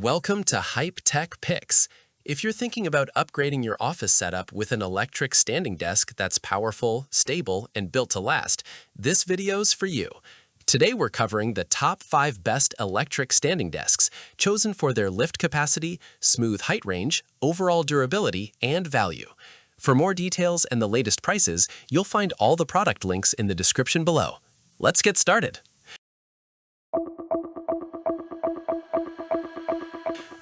Welcome to Hype Tech Picks. If you're thinking about upgrading your office setup with an electric standing desk that's powerful, stable, and built to last, this video's for you. Today we're covering the top 5 best electric standing desks, chosen for their lift capacity, smooth height range, overall durability, and value. For more details and the latest prices, you'll find all the product links in the description below. Let's get started.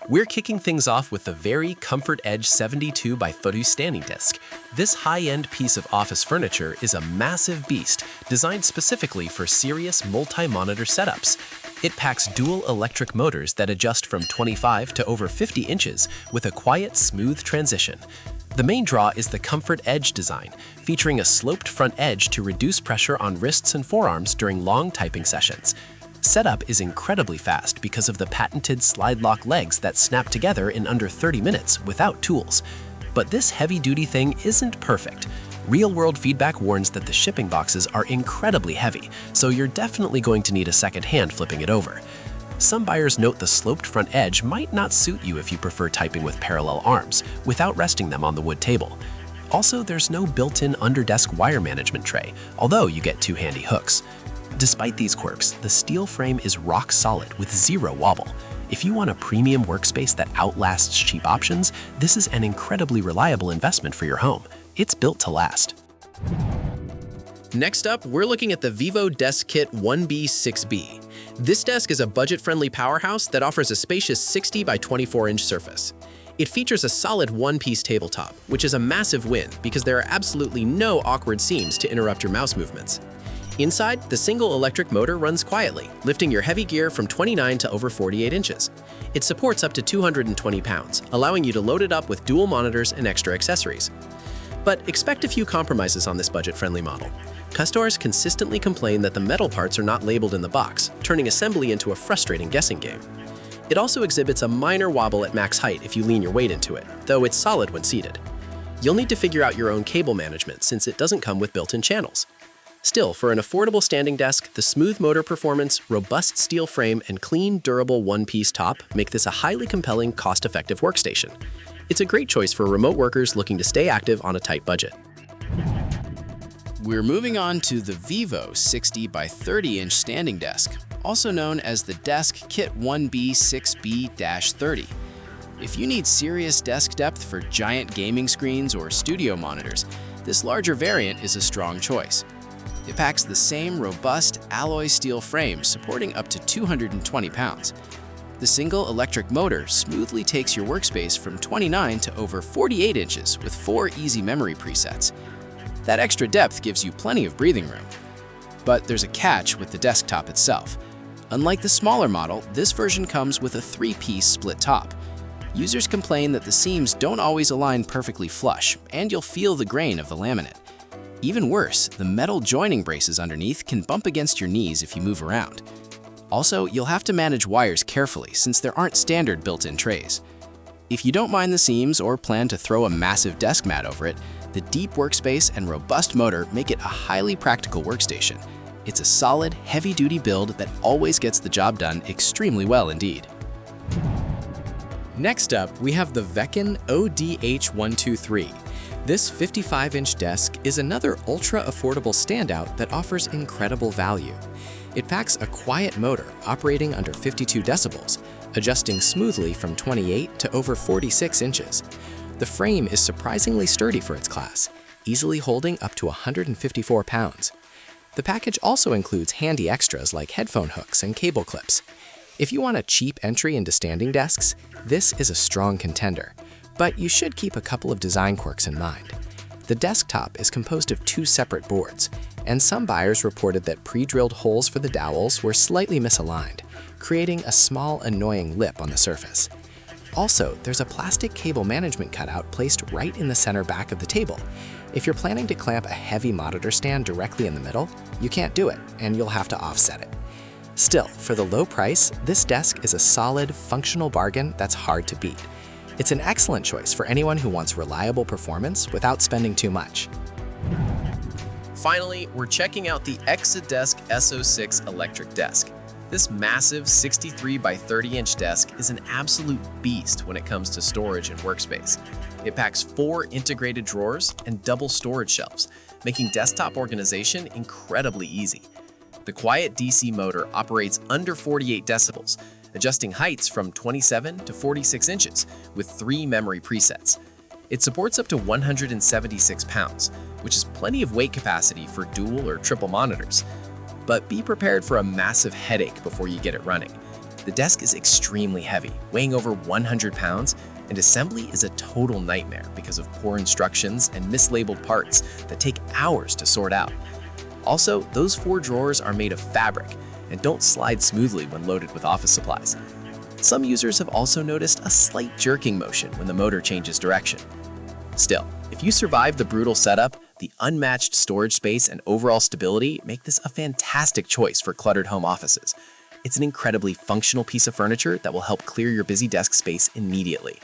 We're kicking things off with the Vari ComfortEdge 72 by 42 standing desk. This high-end piece of office furniture is a massive beast, designed specifically for serious multi-monitor setups. It packs dual electric motors that adjust from 25 to over 50 inches with a quiet, smooth transition. The main draw is the ComfortEdge design, featuring a sloped front edge to reduce pressure on wrists and forearms during long typing sessions. Setup is incredibly fast because of the patented slide-lock legs that snap together in under 30 minutes without tools. But this heavy-duty thing isn't perfect. Real-world feedback warns that the shipping boxes are incredibly heavy, so you're definitely going to need a second hand flipping it over. Some buyers note the sloped front edge might not suit you if you prefer typing with parallel arms, without resting them on the wood table. Also, there's no built-in under-desk wire management tray, although you get 2 handy hooks. Despite these quirks, the steel frame is rock solid with zero wobble. If you want a premium workspace that outlasts cheap options, this is an incredibly reliable investment for your home. It's built to last. Next up, we're looking at the VIVO DESK-KIT-1B6B. This desk is a budget-friendly powerhouse that offers a spacious 60 by 24-inch surface. It features a solid one-piece tabletop, which is a massive win because there are absolutely no awkward seams to interrupt your mouse movements. Inside, the single electric motor runs quietly, lifting your heavy gear from 29 to over 48 inches. It supports up to 220 pounds, allowing you to load it up with dual monitors and extra accessories. But expect a few compromises on this budget-friendly model. Customers consistently complain that the metal parts are not labeled in the box, turning assembly into a frustrating guessing game. It also exhibits a minor wobble at max height if you lean your weight into it, though it's solid when seated. You'll need to figure out your own cable management since it doesn't come with built-in channels. Still, for an affordable standing desk, the smooth motor performance, robust steel frame, and clean, durable one-piece top make this a highly compelling, cost-effective workstation. It's a great choice for remote workers looking to stay active on a tight budget. We're moving on to the VIVO 60 by 30-inch standing desk, also known as the DESK-KIT-1B6B-30. If you need serious desk depth for giant gaming screens or studio monitors, this larger variant is a strong choice. It packs the same robust alloy steel frame supporting up to 220 pounds. The single electric motor smoothly takes your workspace from 29 to over 48 inches with 4 easy memory presets. That extra depth gives you plenty of breathing room. But there's a catch with the desktop itself. Unlike the smaller model, this version comes with a 3-piece split top. Users complain that the seams don't always align perfectly flush, and you'll feel the grain of the laminate. Even worse, the metal joining braces underneath can bump against your knees if you move around. Also, you'll have to manage wires carefully since there aren't standard built-in trays. If you don't mind the seams or plan to throw a massive desk mat over it, the deep workspace and robust motor make it a highly practical workstation. It's a solid, heavy-duty build that always gets the job done extremely well indeed. Next up, we have the Veken ODHOME123. This 55-inch desk is another ultra-affordable standout that offers incredible value. It packs a quiet motor operating under 52 decibels, adjusting smoothly from 28 to over 46 inches. The frame is surprisingly sturdy for its class, easily holding up to 154 pounds. The package also includes handy extras like headphone hooks and cable clips. If you want a cheap entry into standing desks, this is a strong contender. But you should keep a couple of design quirks in mind. The desktop is composed of 2 separate boards, and some buyers reported that pre-drilled holes for the dowels were slightly misaligned, creating a small, annoying lip on the surface. Also, there's a plastic cable management cutout placed right in the center back of the table. If you're planning to clamp a heavy monitor stand directly in the middle, you can't do it, and you'll have to offset it. Still, for the low price, this desk is a solid, functional bargain that's hard to beat. It's an excellent choice for anyone who wants reliable performance without spending too much. Finally, we're checking out the ExaDesk S06 Electric Desk. This massive 63 by 30-inch desk is an absolute beast when it comes to storage and workspace. It packs 4 integrated drawers and double storage shelves, making desktop organization incredibly easy. The quiet DC motor operates under 48 decibels, adjusting heights from 27 to 46 inches with 3 memory presets. It supports up to 176 pounds, which is plenty of weight capacity for dual or triple monitors. But be prepared for a massive headache before you get it running. The desk is extremely heavy, weighing over 100 pounds, and assembly is a total nightmare because of poor instructions and mislabeled parts that take hours to sort out. Also, those 4 drawers are made of fabric and don't slide smoothly when loaded with office supplies. Some users have also noticed a slight jerking motion when the motor changes direction. Still, if you survive the brutal setup, the unmatched storage space and overall stability make this a fantastic choice for cluttered home offices. It's an incredibly functional piece of furniture that will help clear your busy desk space immediately.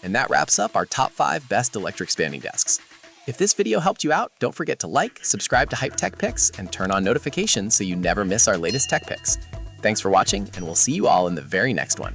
And that wraps up our top 5 best electric standing desks. If this video helped you out, don't forget to like, subscribe to Hype Tech Picks, and turn on notifications so you never miss our latest tech picks. Thanks for watching, and we'll see you all in the very next one.